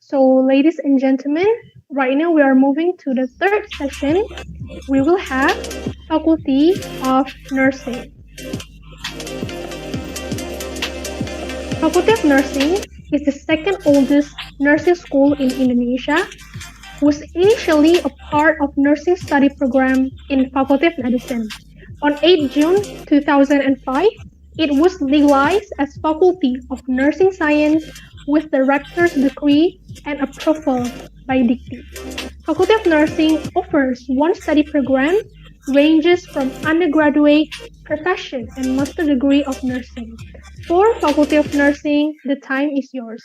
So, ladies and gentlemen, right now we are moving to the third session. We will have Faculty of Nursing. Faculty of Nursing is the second oldest nursing school in Indonesia, was initially a part of nursing study program in Faculty of Medicine. On 8 June 2005, it was legalized as Faculty of Nursing Science with the rector's decree and approval by dictate. Faculty of Nursing offers one study program, ranges from undergraduate, profession, and master degree of nursing. For Faculty of Nursing, the time is yours.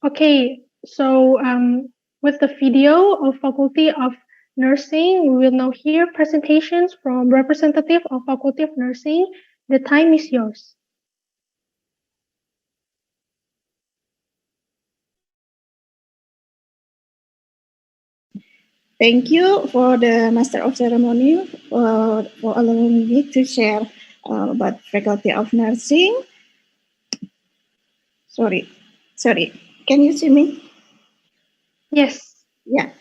Okay, so with the video of Faculty of Nursing, we will now hear presentations from representative of Faculty of Nursing. The time is yours. Thank you for the Master of Ceremony for allowing me to share about Faculty of Nursing. Sorry. Can you see me? Yes. Yeah.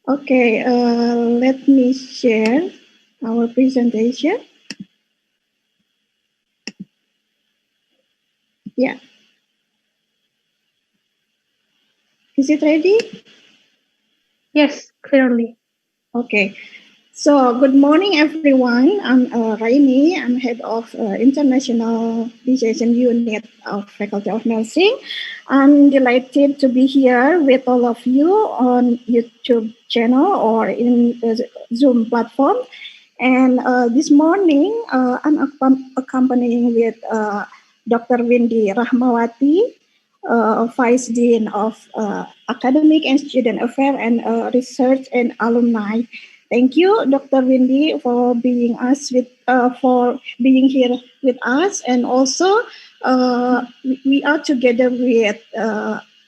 Okay. Let me share our presentation. Yeah. Is it ready? Yes, clearly. Okay. So, good morning, everyone. I'm Raini. I'm head of International Liaison Unit of Faculty of Nursing. I'm delighted to be here with all of you on YouTube channel or in Zoom platform. And this morning, I'm accompanying with Dr. Windy Rahmawati, Vice Dean of Academic and Student Affairs and Research and Alumni. Thank you, Dr. Windy, for being here with us, and also we are together with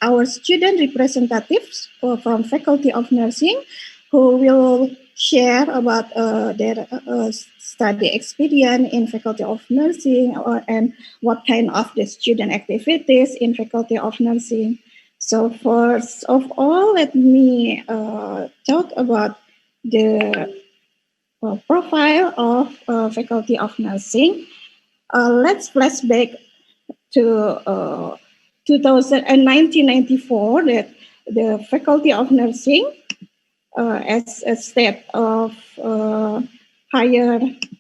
our student representatives from Faculty of Nursing, who will share about their study experience in Faculty of Nursing and what kind of the student activities in Faculty of Nursing. So first of all, let me talk about the profile of Faculty of Nursing. Let's flashback to 1994, that the Faculty of Nursing as a state of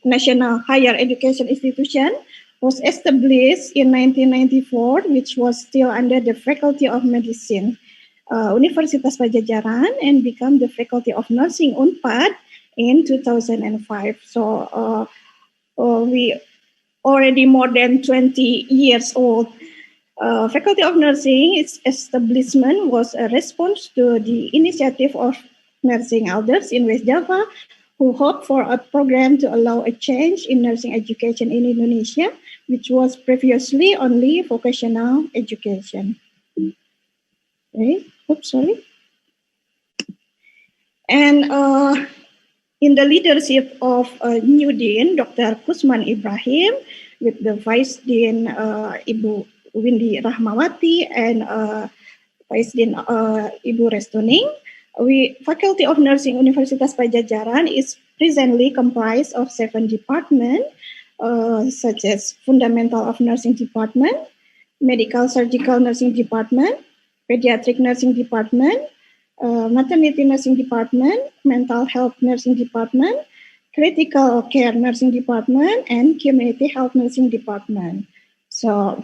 national higher education institution was established in 1994, which was still under the Faculty of Medicine, Universitas Padjadjaran, and become the Faculty of Nursing Unpad in 2005. So we already more than 20 years old. Faculty of Nursing, its establishment was a response to the initiative of nursing elders in West Java, who hoped for a program to allow a change in nursing education in Indonesia, which was previously only vocational education. Okay. Oops, sorry. And in the leadership of new Dean, Dr. Kusman Ibrahim, with the Vice Dean Ibu Windy Rahmawati and Vice Dean Ibu Restuning, Faculty of Nursing Universitas Padjadjaran is presently comprised of 7 departments, such as Fundamental of Nursing Department, Medical Surgical Nursing Department, Pediatric Nursing Department, Maternity Nursing Department, Mental Health Nursing Department, Critical Care Nursing Department, and Community Health Nursing Department. So,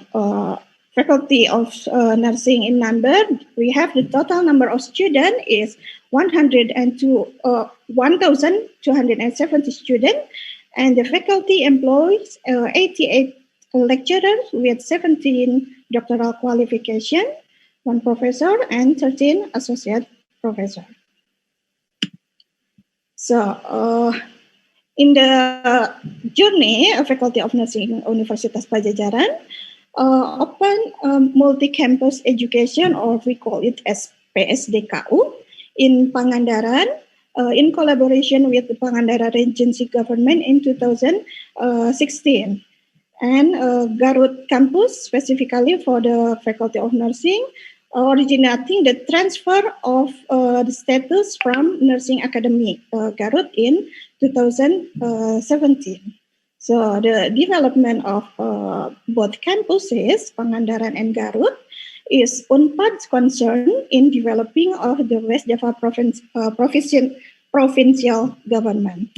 Faculty of Nursing in number, we have the total number of students is 1,270 students, and the faculty employs 88 lecturers with 17 doctoral qualification, 1 professor, and 13 associate professor. So, in the journey of Faculty of Nursing Universitas Padjadjaran, open multi-campus education, or we call it as PSDKU, in Pangandaran, in collaboration with the Pangandaran Regency Government in 2016. And Garut campus, specifically for the Faculty of Nursing, originating the transfer of the status from Nursing Academy Garut in 2017. So the development of both campuses, Pangandaran and Garut, is Unpad's concern in developing of the West Java provincial government.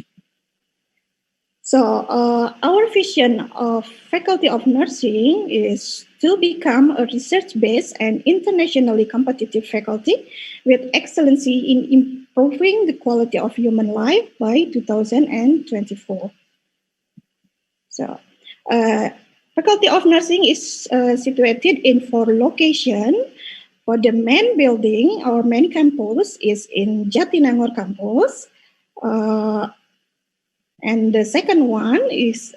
So our vision of Faculty of Nursing is to become a research-based and internationally competitive faculty with excellency in improving the quality of human life by 2024. So, Faculty of Nursing is situated in 4 locations. For the main building, our main campus is in Jatinangor campus. And the second one is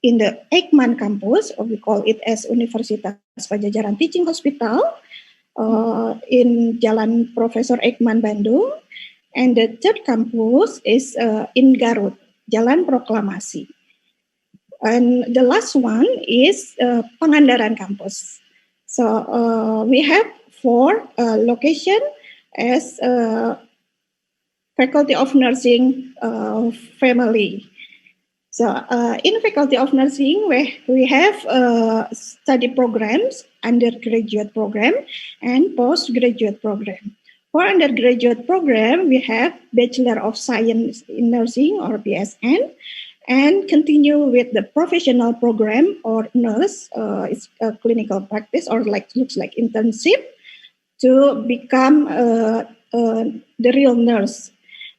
in the Ekman campus, or we call it as Universitas Padjadjaran Teaching Hospital, in Jalan Profesor Ekman, Bandung. And the third campus is in Garut, Jalan Proklamasi. And the last one is Pangandaran campus. So we have 4 locations as Faculty of Nursing family. So in Faculty of Nursing, we have study programs, undergraduate program and postgraduate program. For undergraduate program, we have Bachelor of Science in Nursing, or BSN, and continue with the professional program, or nurse, it's a clinical practice, or looks like internship, to become the real nurse.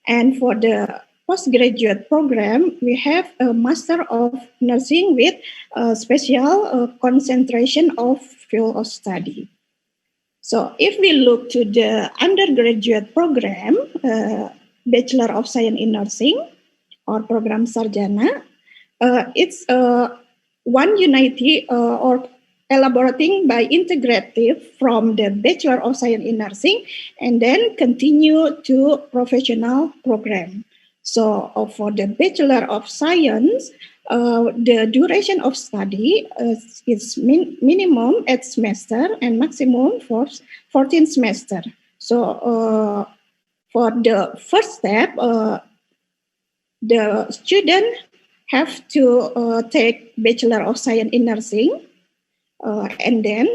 And for the postgraduate program, we have a Master of Nursing with a special concentration of field of study. So if we look to the undergraduate program, Bachelor of Science in Nursing or program Sarjana, it's one unity or elaborating by integrative from the Bachelor of Science in Nursing and then continue to professional program. So for the Bachelor of Science, the duration of study is minimum 8 semester and maximum for 14 semester. So for the first step, the student have to take Bachelor of Science in Nursing, and then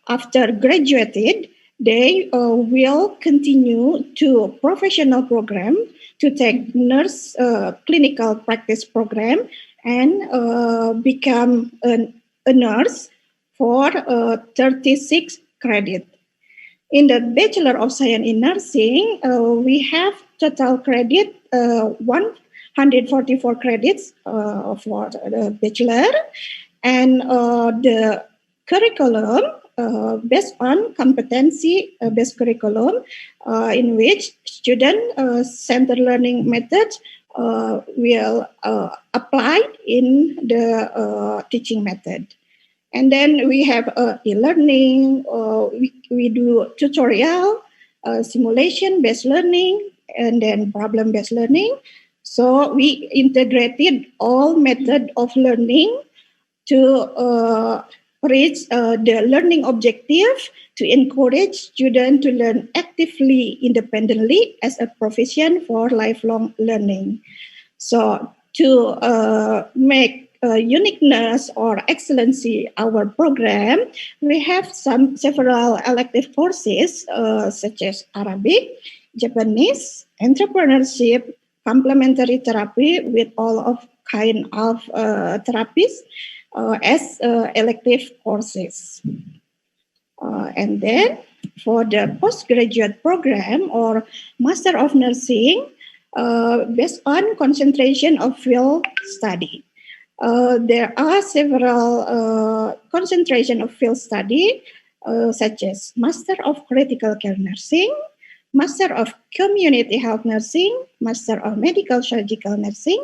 after graduated, they will continue to professional program to take nurse clinical practice program and become a nurse for 36 credit. In the Bachelor of Science in Nursing, we have total credit 144 credits for the bachelor, and the curriculum based on competency-based curriculum in which student-centered learning methods will apply in the teaching method. And then we have e-learning, we do tutorial, simulation-based learning, and then problem-based learning. So we integrated all method of learning to reach the learning objective, to encourage students to learn actively, independently as a profession for lifelong learning. So to make uniqueness or excellency our program, we have several elective courses such as Arabic, Japanese, entrepreneurship, complementary therapy with all of kind of therapies as elective courses. And then for the postgraduate program or Master of Nursing, based on concentration of field study. There are several concentration of field study, such as Master of Critical Care Nursing, Master of Community Health Nursing, Master of Medical Surgical Nursing,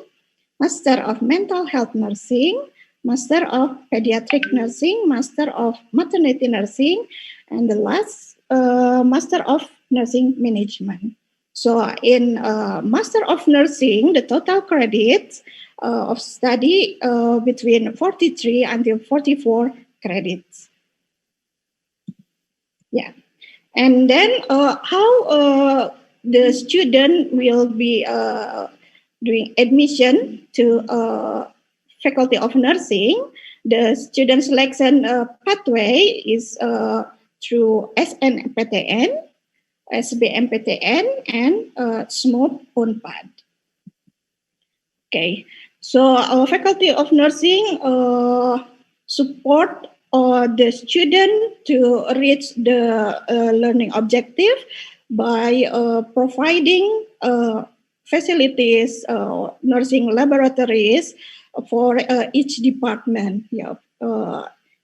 Master of Mental Health Nursing, Master of Pediatric Nursing, Master of Maternity Nursing, and the last, Master of Nursing Management. So in Master of Nursing, the total credits of study between 43 until 44 credits. Yeah. And then how the student will be doing admission to Faculty of Nursing. The student selection pathway is through SNPTN, SBMPTN, and smooth Unpad. Okay, so our Faculty of Nursing support the student to reach the learning objective by providing facilities, nursing laboratories for each department. Yeah.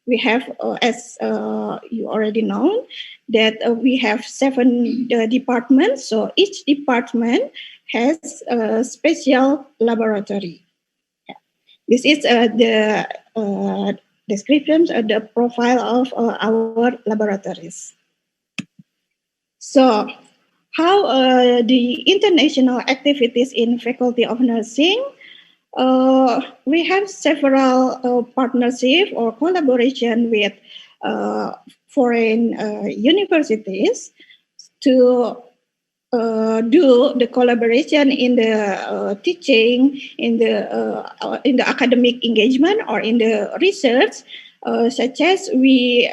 We have, as you already know, that we have 7 departments. So each department has a special laboratory. Yeah. This is the descriptions of the profile of our laboratories. So how the international activities in Faculty of Nursing? We have several partnership or collaboration with foreign universities to do the collaboration in the teaching, in the academic engagement, or in the research, such as we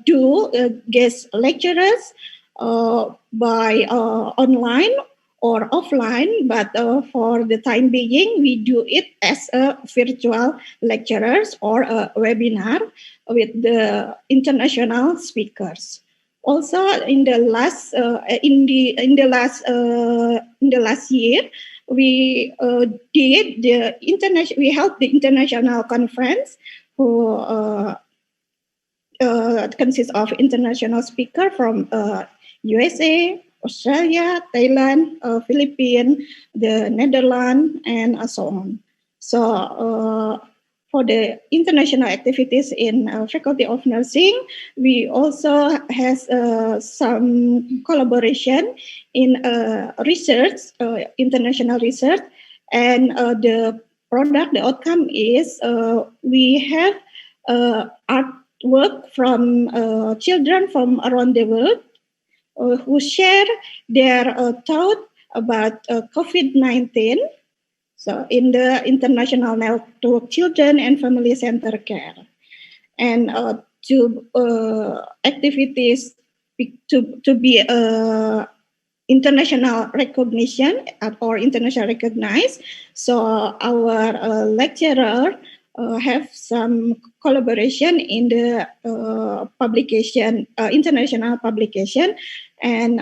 do guest lecturers by online or offline, but for the time being, we do it as a virtual lecturers or a webinar with the international speakers. Also, in the last year, we did the international. We held the international conference, who consists of international speaker from USA, Australia, Thailand, Philippines, the Netherlands, and so on. So for the international activities in Faculty of Nursing, we also has some collaboration in research, international research, and the product, the outcome is we have artwork from children from around the world who share their thought about COVID-19. So in the International Network Children and Family Center Care. And to activities to be international recognition or international recognized. So our lecturer have some collaboration in the publication, international publication, and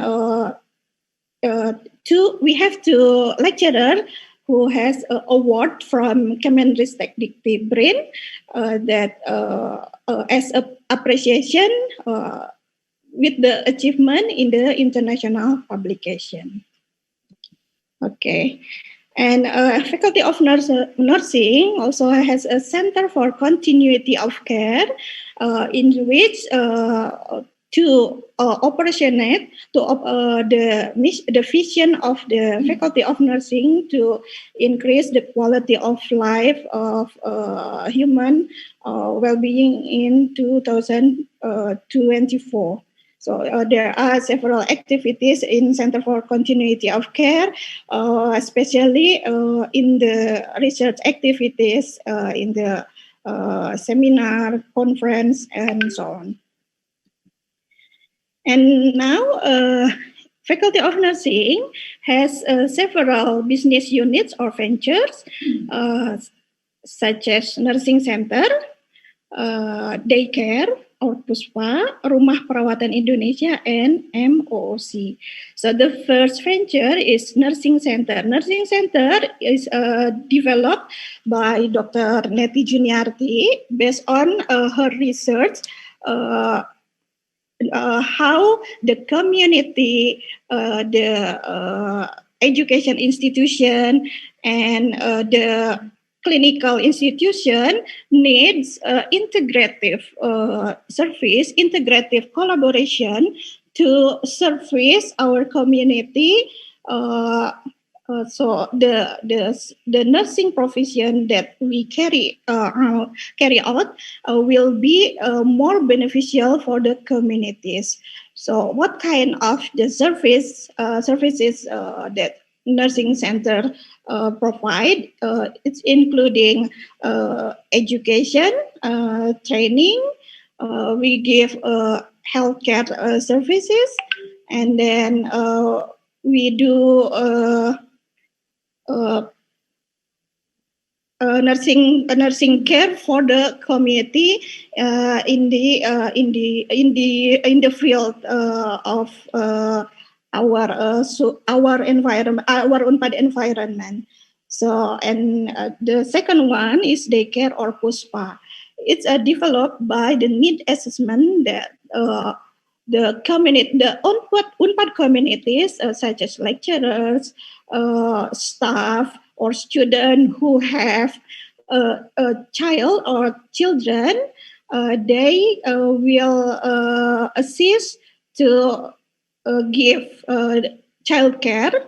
we have two lecturer who has an award from Kemenristek Dikti Brain that as a appreciation with the achievement in the international publication. Okay. And Faculty of Nursing also has a Center for Continuity of Care in which to operationate the vision of the Faculty of Nursing to increase the quality of life of human well-being in 2024. So there are several activities in Center for Continuity of Care, especially in the research activities, in the seminar, conference, and so on. And now, Faculty of Nursing has several business units or ventures, such as Nursing Center, Daycare, or PUSPA, Rumah Perawatan Indonesia, and MOOC. So the first venture is Nursing Center. Nursing Center is developed by Dr. Neti Juniarti based on her research how the community, the education institution, and the clinical institution needs integrative service, integrative collaboration to service our community. So the nursing profession that we carry out will be more beneficial for the communities. So what kind of the services that nursing center provide? It's including education, training. We give healthcare services, and then we do nursing care for the community in the field of our environment, our Unpad environment. So, and the second one is daycare or PUSPA. It's developed by the need assessment that the community, the Unpad communities, such as lecturers, staff, or students who have a child or children, they will assist to give childcare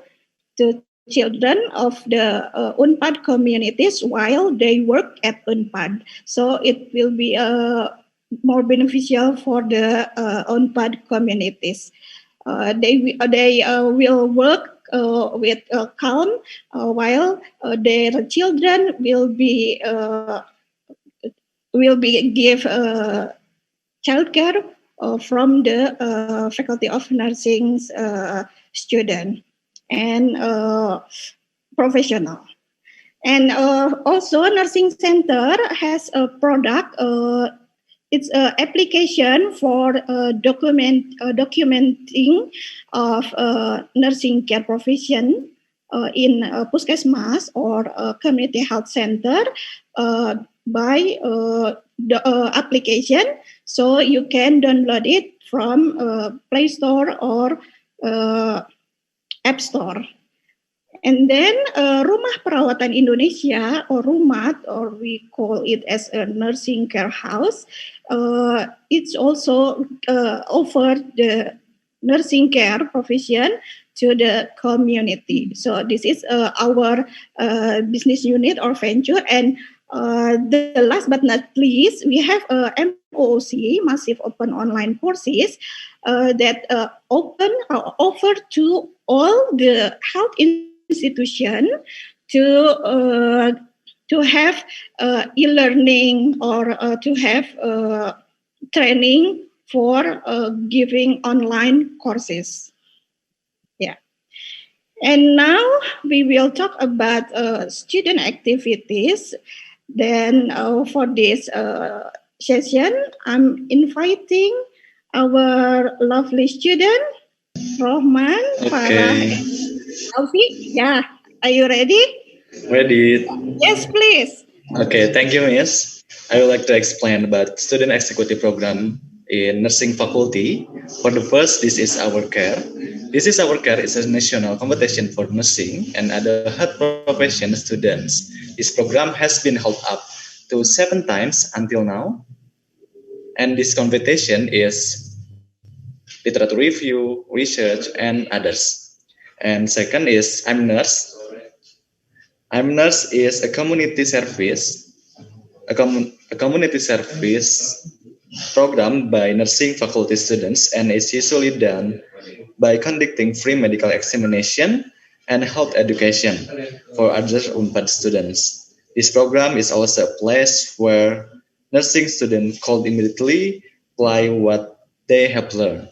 to children of the Unpad communities while they work at Unpad. So it will be more beneficial for the Unpad communities. They will work with calm while their children will be give childcare from the Faculty of Nursing's student and professional. And also Nursing Center has a product. It's an application for documenting of nursing care profession in Puskesmas or community health center by the application. So you can download it from Play Store or App Store. And then Rumah Perawatan Indonesia or RUMAT, or we call it as a nursing care house, it's also offered the nursing care provision to the community. So this is our business unit or venture. And the last but not least, we have MOOC, Massive Open Online Courses, that offer to all the health institution to have e-learning or to have training for giving online courses. Yeah. And now we will talk about student activities. Then for this session, I'm inviting our lovely student, Rohman, Farah, and Alfie. Yeah, are you ready? Ready? Yes, please. Okay, thank you, Miss. I would like to explain about student executive program in nursing faculty. For the first, this is our care. This is our care is a national competition for nursing and other health profession students. This program has been held up to 7 times until now. And this competition is literature review, research, and others. And second is I'm nurse. I'm nurse is a community service, a community service program by nursing faculty students, and is usually done by conducting free medical examination and health education for other Unpad students. This program is also a place where nursing students could immediately apply what they have learned.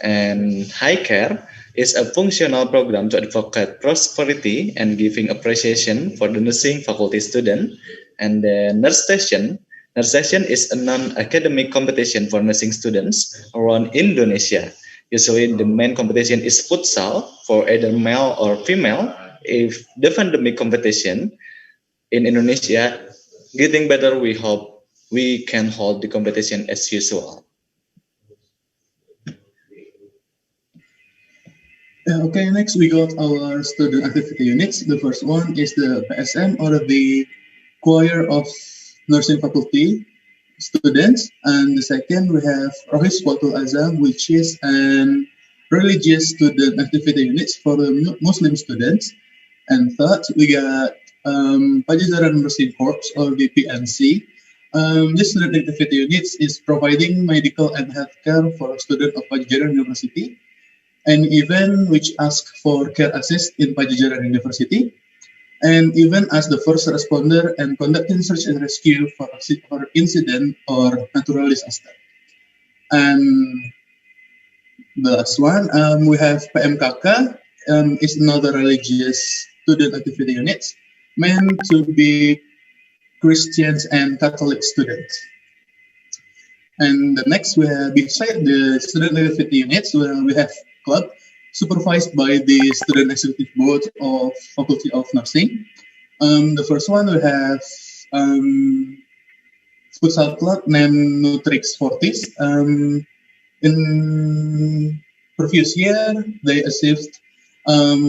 And high care is a functional program to advocate prosperity and giving appreciation for the nursing faculty student. And the nurse station is a non-academic competition for nursing students around Indonesia. Usually the main competition is futsal for either male or female. If the pandemic competition in Indonesia getting better, we hope we can hold the competition as usual. Okay, next we got our student activity units. The first one is the PSM, or the Choir of Nursing Faculty students. And the second, we have Rohis Watul Azam, which is an religious student activity units for the Muslim students. And third, we got Padjadjaran Nursing Corps, or the PNC. This student activity units is providing medical and healthcare for students of Padjadjaran University, an event which asks for care assist in Padjadjaran University, and even as the first responder and conducting search and rescue for incident or natural disaster. And the last one, we have PMKK, is another religious student activity units meant to be Christians and Catholic students. And the next, we have, beside the student activity units, we have club supervised by the Student Executive Board of Faculty of Nursing. The first one, we have futsal club named Nutrix Fortis. In previous year, they achieved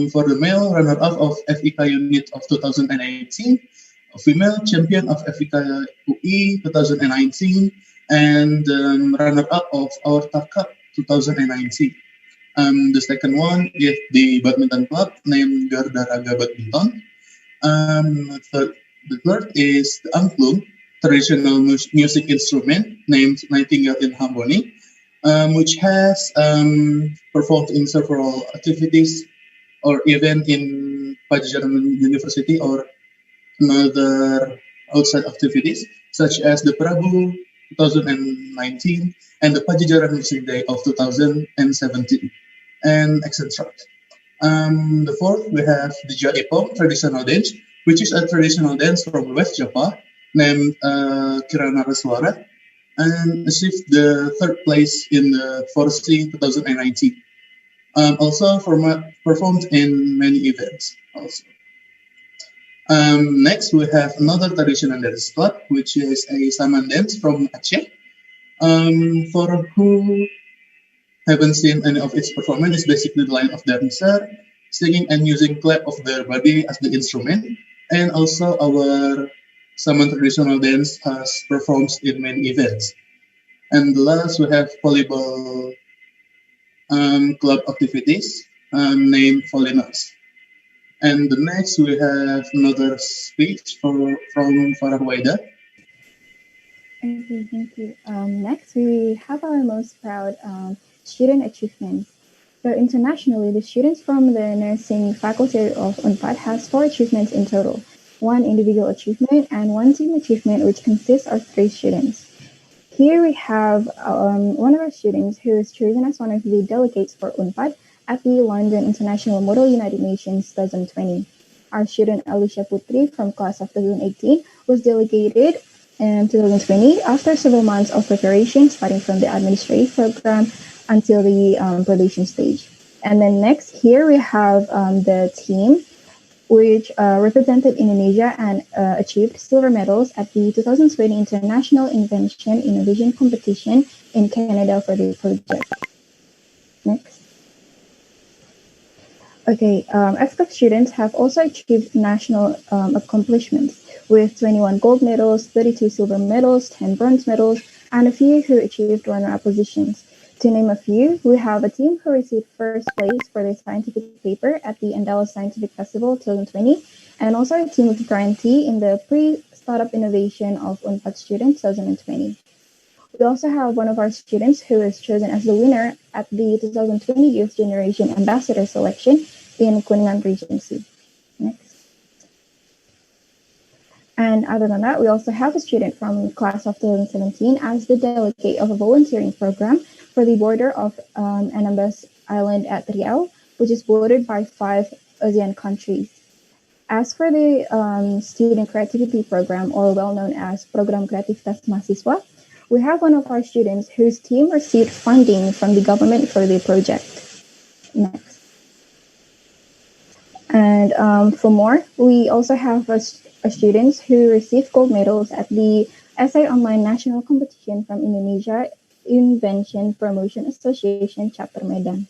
for the male runner-up of FIK unit of 2018, a female champion of FIK UI 2019, and runner-up of our Cup 2019. The second one is the badminton club named Garda Raga Badminton. The third is the angklung, traditional music instrument named Nightingale in Harmony, which has performed in several activities or event in Padjadjaran University or another outside activities, such as the Prabu 2019 and the Padjadjaran Music Day of 2017, and etc. The fourth, we have the Jaipong traditional dance, which is a traditional dance from West Java named Kirana Raswara, and achieved the third place in the Forsi 2019. Also performed in many events also. Next, we have another traditional dance club, which is a Saman dance from Aceh. For who haven't seen any of its performance, it's basically the line of dancer singing and using clap of their body as the instrument. And also our Saman traditional dance has performed in many events. And last, we have volleyball club activities named Volleyners. And the next, we have another speech from Farah Waida. Okay, thank you. Next, we have our most proud student achievements. So internationally, the students from the nursing faculty of Unpad has 4 achievements in total, 1 individual achievement and 1 team achievement, which consists of 3 students. Here we have one of our students who is chosen as one of the delegates for Unpad at the London International Model United Nations 2020. Our student Alicia Putri from class of 2018 was delegated in 2020 after several months of preparation, starting from the administrative program until the probation stage. And then next, here we have the team which represented Indonesia and achieved silver medals at the 2020 International Invention Innovation Competition in Canada for the project. Next. Okay, FCAP students have also achieved national accomplishments with 21 gold medals, 32 silver medals, 10 bronze medals, and a few who achieved runner-up positions. To name a few, we have a team who received first place for their scientific paper at the Andalus Scientific Festival 2020, and also a team of grantee in the pre-startup innovation of Unpad students 2020. We also have one of our students who is chosen as the winner at the 2020 Youth Generation Ambassador Selection in Kuningan Regency. Next. And other than that, we also have a student from class of 2017 as the delegate of a volunteering program for the border of Anambas Island at Riau, which is bordered by 5 ASEAN countries. As for the student creativity program, or well known as Program Kreativitas Mahasiswa, we have one of our students whose team received funding from the government for the project. Next. And for more, we also have students who received gold medals at the Essay Online National Competition from Indonesia Invention Promotion Association Chapter Medan.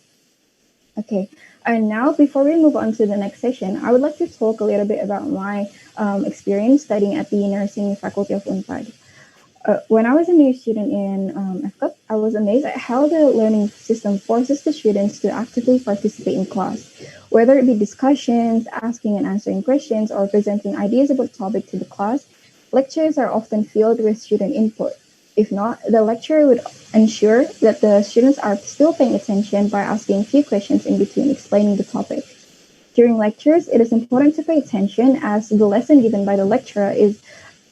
Okay, and now before we move on to the next session, I would like to talk a little bit about my experience studying at the nursing faculty of Unpad. When I was a new student in FCAP, I was amazed at how the learning system forces the students to actively participate in class. Whether it be discussions, asking and answering questions, or presenting ideas about the topic to the class, lectures are often filled with student input. If not, the lecturer would ensure that the students are still paying attention by asking a few questions in between explaining the topic. During lectures, it is important to pay attention as the lesson given by the lecturer is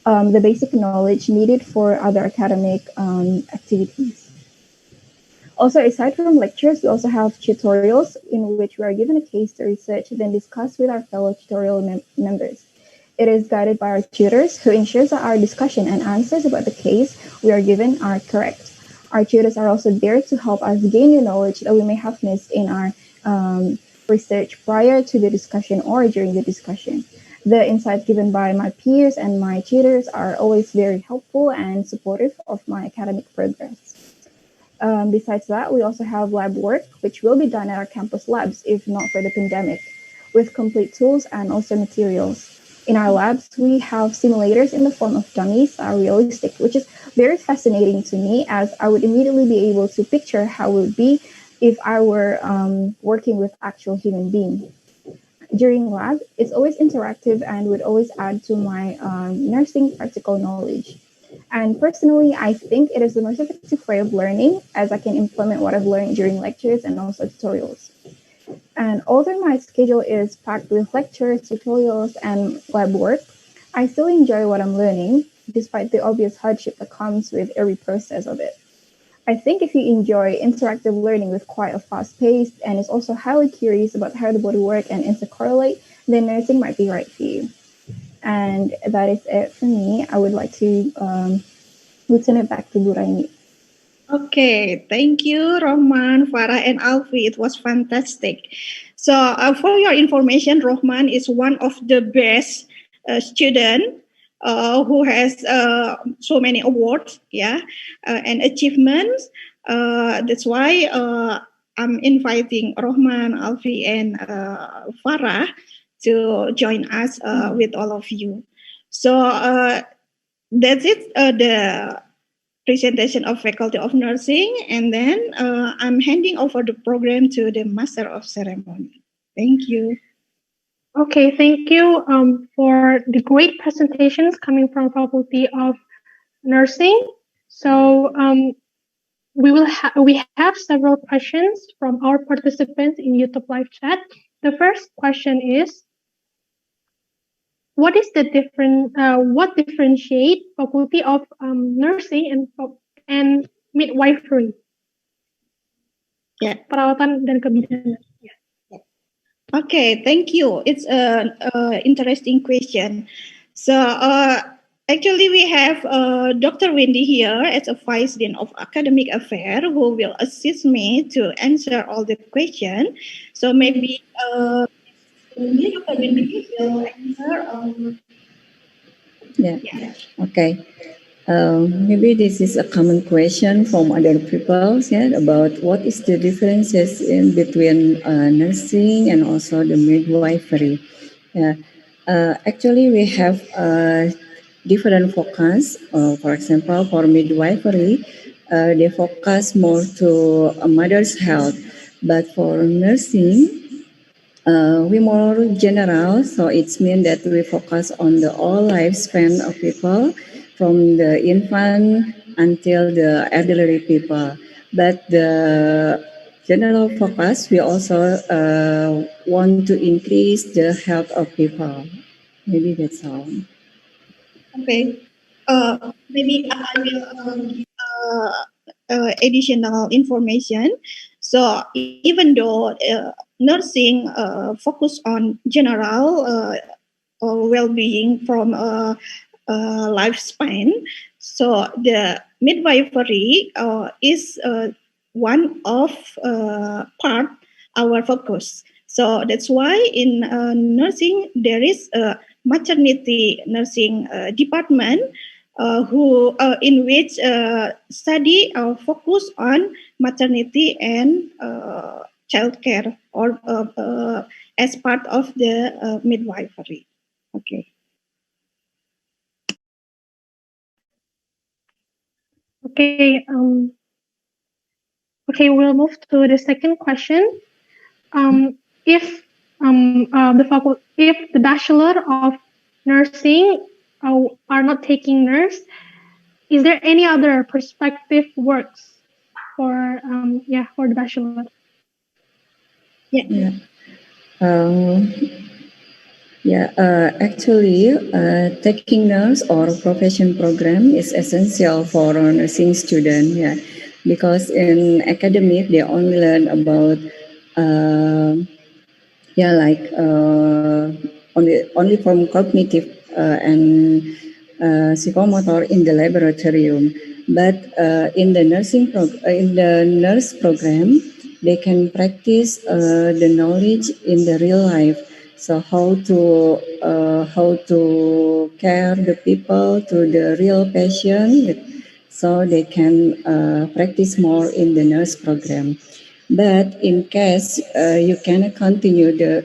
the basic knowledge needed for other academic activities. Also, aside from lectures, we also have tutorials in which we are given a case to research, then discuss with our fellow tutorial members. It is guided by our tutors who ensures that our discussion and answers about the case we are given are correct. Our tutors are also there to help us gain new knowledge that we may have missed in our research prior to the discussion or during the discussion. The insights given by my peers and my tutors are always very helpful and supportive of my academic progress. Besides that, we also have lab work, which will be done at our campus labs if not for the pandemic, with complete tools and also materials. In our labs, we have simulators in the form of dummies that are realistic, which is very fascinating to me as I would immediately be able to picture how it would be if I were working with actual human beings. During lab, it's always interactive and would always add to my nursing practical knowledge. And personally, I think it is the most effective way of learning as I can implement what I've learned during lectures and also tutorials. And although my schedule is packed with lectures, tutorials, and lab work, I still enjoy what I'm learning, despite the obvious hardship that comes with every process of it. I think if you enjoy interactive learning with quite a fast pace and is also highly curious about how the body works and intercorrelate, then nursing might be right for you. And that is it for me. I would like to return it back to Buraini. Okay, thank you, Rohman, Farah, and Alfi. It was fantastic. So, for your information, Rohman is one of the best student who has so many awards, yeah, and achievements. That's why I'm inviting Rohman, Alfi, and Farah to join us with all of you. So that's it. The presentation of Faculty of Nursing, and then I'm handing over the program to the Master of Ceremony. Thank you. Okay, thank you for the great presentations coming from Faculty of Nursing. So we have several questions from our participants in YouTube live chat. The first question is, what is the what differentiate Faculty of Nursing and midwifery? Yeah. Perawatan dan kebidanan. Yeah. Okay, thank you. It's an interesting question. So, actually, we have Dr. Wendy here as a Vice Dean of Academic Affairs who will assist me to answer all the questions. So, maybe Dr. Wendy will answer. Yeah. Okay. Maybe this is a common question from other people, yeah, about what is the differences in between nursing and also the midwifery. Yeah. Actually, we have different focus. For example, for midwifery, they focus more to a mother's health, but for nursing, we more general, so it's mean that we focus on the all lifespan of people, from the infant until the elderly people. But the general focus, we also want to increase the health of people. Maybe that's all. Okay. Maybe I will give additional information. So even though nursing focus on general well-being from lifespan, so the midwifery is one of part our focus. So that's why in nursing there is a maternity nursing department who in which study focus on maternity and childcare or as part of the midwifery. Okay. Okay. Okay. We'll move to the second question. If if the Bachelor of Nursing are not taking nurse, is there any other prospective works for for the Bachelor? Yeah. Actually, taking nurse or profession program is essential for a nursing student. Yeah, because in academic they only learn about only from cognitive and psychomotor in the laboratorium. But in the in the nurse program, they can practice the knowledge in the real life. So how to care the people to the real patient, so they can practice more in the nurse program. But in case you cannot continue to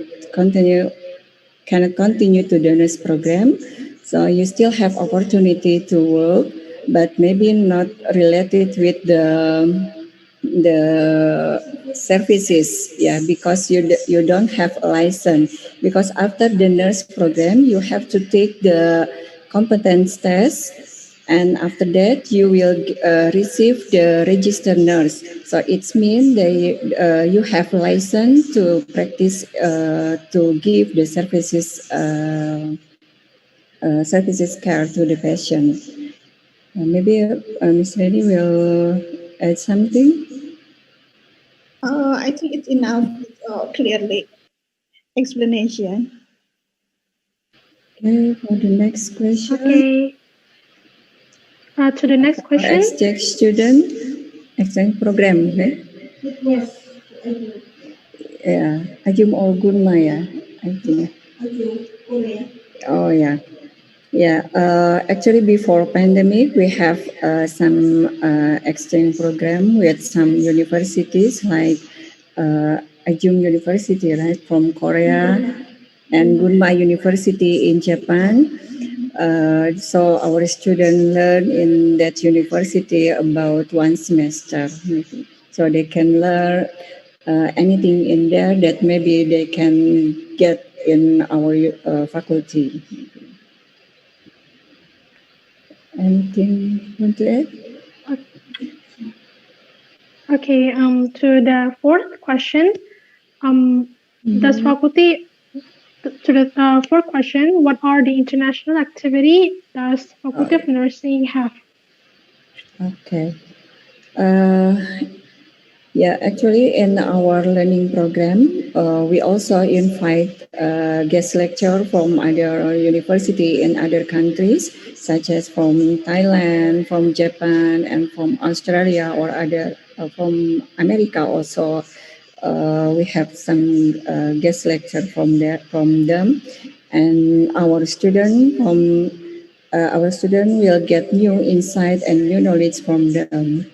the nurse program, so you still have opportunity to work, but maybe not related with the services, yeah, because you don't have a license. Because after the nurse program, you have to take the competence test, and after that you will receive the registered nurse. So it's mean you have license to practice to give the services care to the patient. Maybe Ms. Reddy will add something. I think it's enough clearly explanation. Okay, for the next question. Okay. To the next question. Exchange student. exchange program, right? Yes. Yeah, Ajum or Gunma, yeah, I think. Oh yeah. Yeah, actually before pandemic, we have some exchange program with some universities like Ajum University, right, from Korea, and Gunma University in Japan. So our students learn in that university about one semester, maybe. So they can learn anything in there that maybe they can get in our faculty. Anything you want to add? Okay, to the fourth question, does faculty, to the fourth question, what are the international activity does Faculty of Nursing have? Okay. Uh, yeah, actually, in our learning program, we also invite guest lecture from other university in other countries, such as from Thailand, from Japan, and from Australia or other from America also. We have some guest lecture from them, and our student will get new insight and new knowledge from them.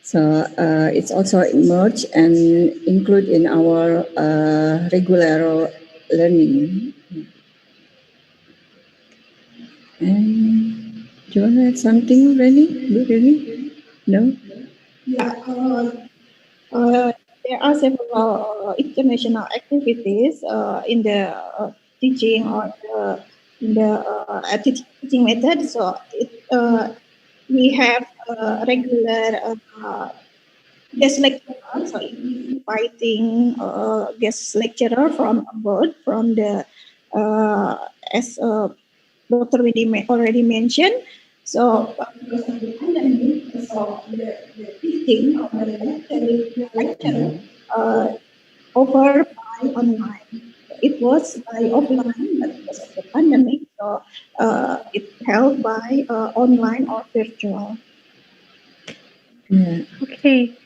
So it's also emerged and include in our regular learning. And do you want to add something, Rennie? No? Yeah. There are several international activities in the teaching or in the teaching method. So we have regular guest lecturer, so inviting guest lecturer from abroad, from the as Dr. Windy already mentioned. So the teaching or the lecture over by online. It was by offline, but because of the pandemic, so it's held by online or virtual. Yeah. Okay.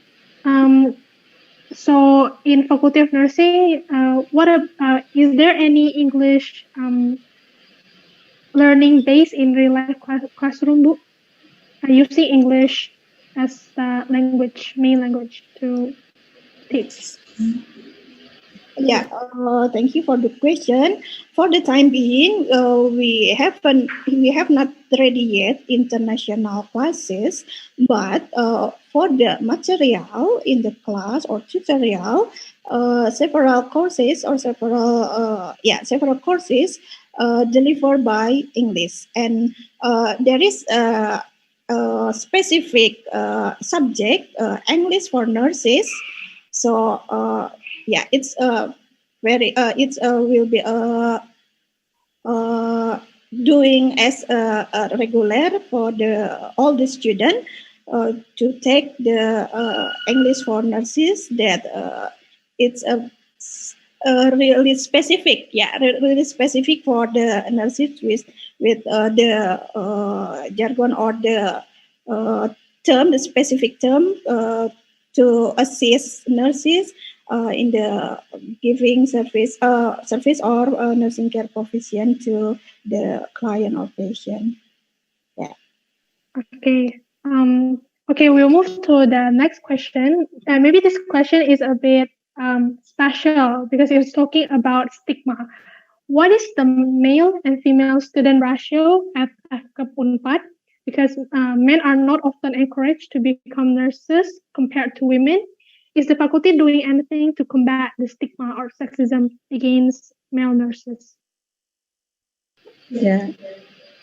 So in Faculty of Nursing, is there any English learning based in real life classroom book? Using English as the main language to teach. Yeah, thank you for the question. For the time being, we have not ready yet international classes, but for the material in the class or tutorial, several courses or several courses delivered by English, and there is a specific subject English for nurses. So yeah, it's it's will be doing as a regular for the all the student to take the English for nurses. That it's really specific, really specific for the nurses with the jargon or the term, the specific term to assist nurses in the giving service or nursing care provision to the client or patient. Yeah. Okay. Okay, we'll move to the next question. Maybe this question is a bit special because it's talking about stigma. What is the male and female student ratio at Unpad? Because men are not often encouraged to become nurses compared to women. Is the faculty doing anything to combat the stigma or sexism against male nurses? Yeah,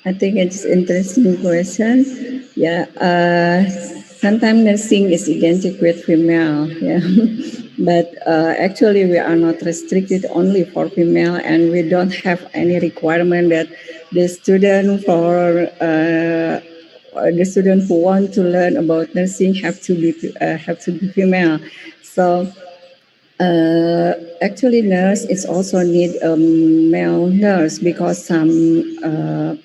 I think it's interesting question. Yeah, sometimes nursing is identical with female. Yeah, but actually we are not restricted only for female, and we don't have any requirement that the student for the student who want to learn about nursing have to be female. So actually, nurse is also need a male nurse because some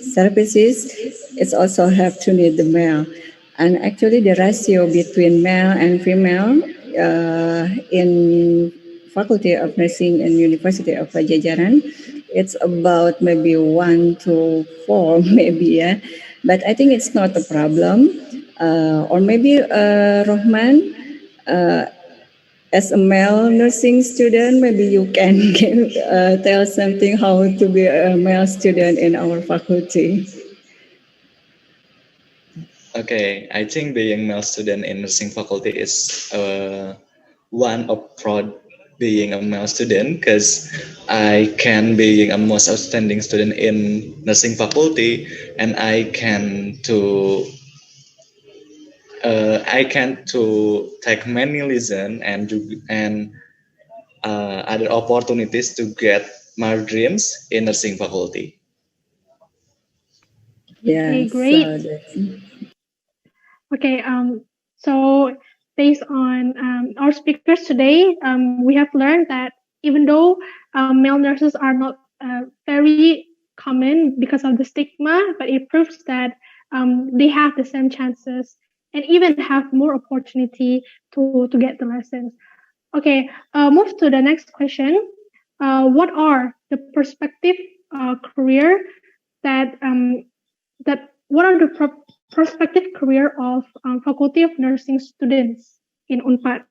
services, it's also have to need the male. And actually, the ratio between male and female in Faculty of Nursing and University of Padjadjaran, it's about maybe 1 to 4, maybe, yeah. But I think it's not a problem. Or maybe Rohman, uh, as a male nursing student, maybe you can tell something how to be a male student in our faculty. Okay, I think being male student in nursing faculty is one of proud being a male student because I can being a most outstanding student in nursing faculty and I can to take many lessons and other opportunities to get my dreams in nursing faculty. Yeah, Okay, great. so that's, Okay, so based on our speakers today, we have learned that even though male nurses are not very common because of the stigma, but it proves that they have the same chances and even have more opportunity to get the lessons. Okay, move to the next question. What are the prospective career that what are the prospective career of Faculty of Nursing students in Unpad?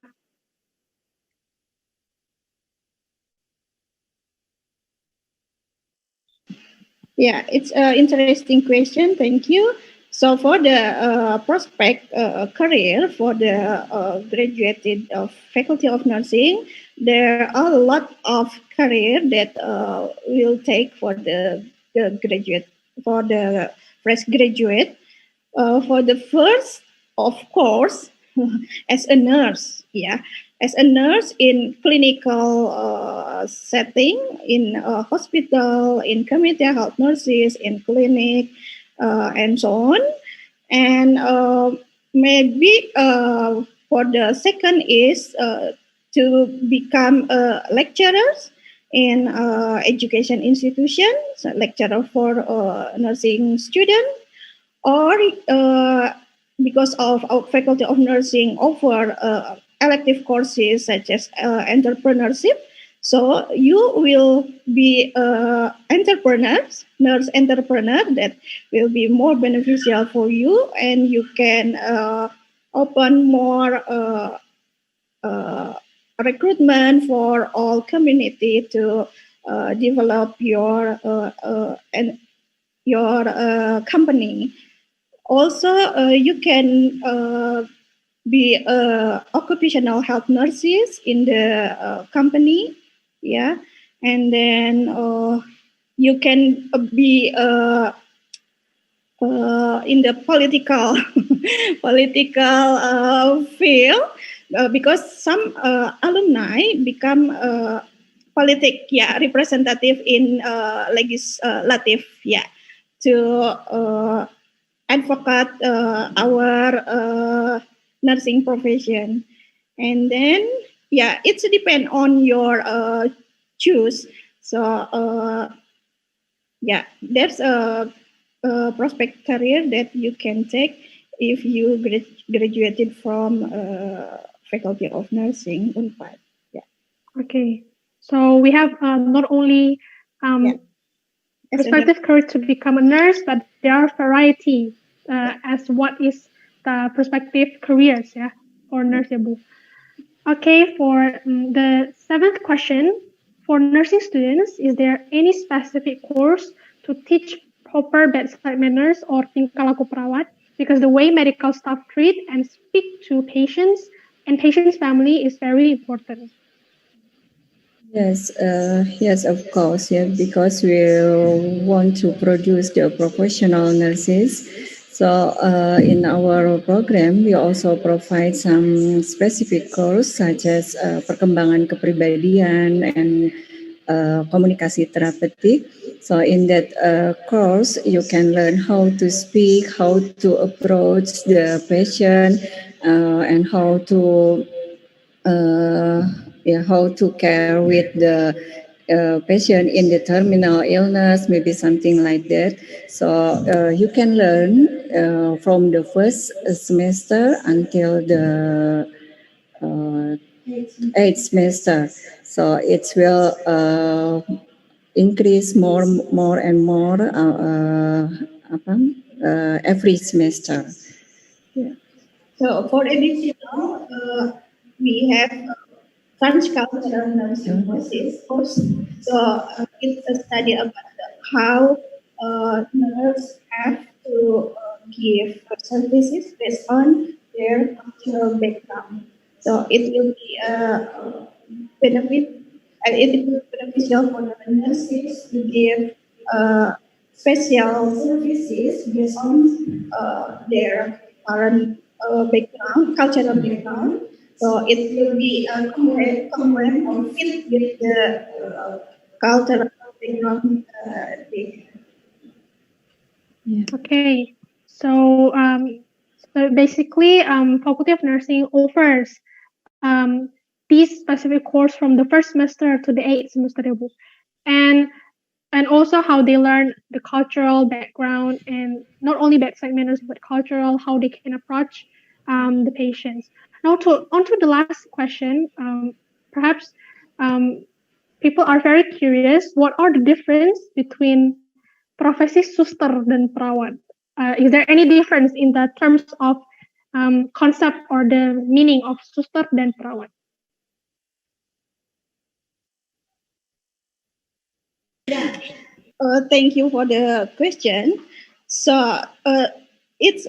Yeah, it's an interesting question. Thank you. So for the prospect career for the graduated faculty of nursing, there are a lot of career that will take the graduate for the fresh graduate. For the first, of course, as a nurse, yeah, as a nurse in clinical setting, in a hospital, in community health nurses, in clinic, and so on. And maybe for the second is to become lecturers in education institutions, lecturer for nursing students, or because of our faculty of nursing offer elective courses such as entrepreneurship, so you will be entrepreneurs, nurse entrepreneur, that will be more beneficial for you, and you can open more uh, recruitment for all community to develop and your company. Also, you can be occupational health nurses in the company, yeah, and then you can be in the political field because some alumni become representative in legislative, yeah, to advocate our nursing profession. And then it's depend on your choose. So there's a prospect career that you can take if you graduated from faculty of nursing Unpad. Yeah. Okay, so we have not only prospective career to become a nurse, but there are variety as what is the prospective careers, yeah, for nurse, ya, Bu. Okay, for the seventh question, for nursing students, is there any specific course to teach proper bedside manners or tingkah laku perawat? Because the way medical staff treat and speak to patients and patients' family is very important. yes, yes, of course, yeah, because we want to produce the professional nurses. So in our program, we also provide some specific course such as perkembangan kepribadian and komunikasi terapeutik. So in that course, you can learn how to speak, how to approach the patient, and how to how to care with the patient in the terminal illness, maybe something like that. So you can learn from the first semester until the eighth semester. So it will increase more and more every semester. Yeah. So for additional, we have transcultural nursing course. So it's a study about how nurses have to give services based on their cultural background. So it will be benefit, it will be beneficial for the nurses to give special services based on their current background, cultural background. So it will be congruent or fit with the cultural background they have. Okay, so basically, Faculty of Nursing offers these specific course from the first semester to the eighth semester, and and also how they learn the cultural background and not only bedside manners but cultural, how they can approach the patients. Now, onto the last question, perhaps people are very curious. What are the difference between profesi suster dan perawat? Is there any difference in the terms of concept or the meaning of suster dan perawat? Thank you for the question. So it's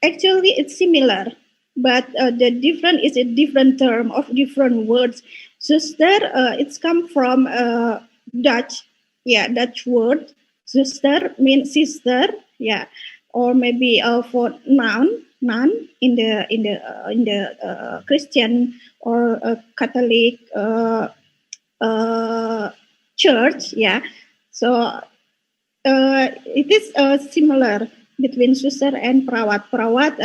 actually it's similar, but the different is a different term of different words. Sister, it's come from Dutch, Dutch word. Sister means sister, or maybe for nun in the Christian or Catholic church, So it is similar between suster and perawat. Perawat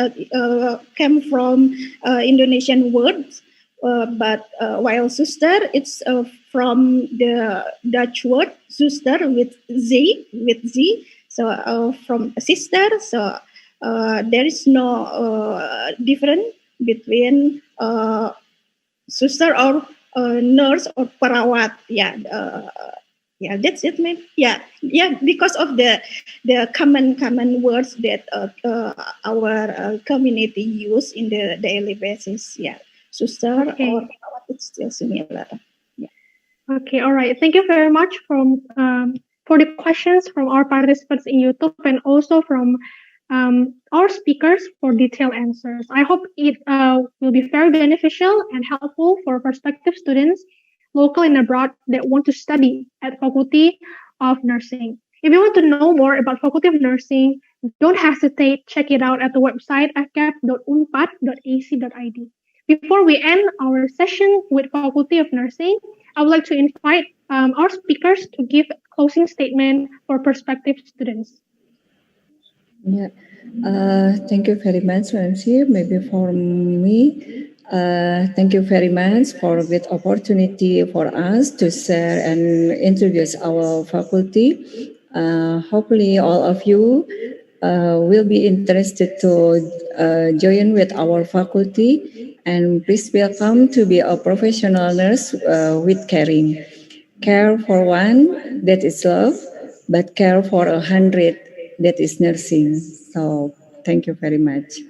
came from Indonesian words, but while suster it's from the Dutch word zuster with z. So from sister. So there is no difference between suster or nurse or perawat. That's it, maybe. Because of the common words that our community use in the daily basis. Suster or perawat, it's still similar. Okay, all right. Thank you very much for the questions from our participants in YouTube and also from our speakers for detailed answers. I hope it will be very beneficial and helpful for prospective students, local and abroad, that want to study at Faculty of Nursing. If you want to know more about Faculty of Nursing, don't hesitate. Check it out at the website fcap.unpad.ac.id. Before we end our session with Faculty of Nursing, I would like to invite our speakers to give a closing statement for prospective students. Thank you very much, MC. Maybe for me, thank you very much for the opportunity for us to share and introduce our faculty. Hopefully, all of you will be interested to join with our faculty, and please welcome to be a professional nurse with caring. Care for one, that is love, but care for 100, that is nursing. So thank you very much.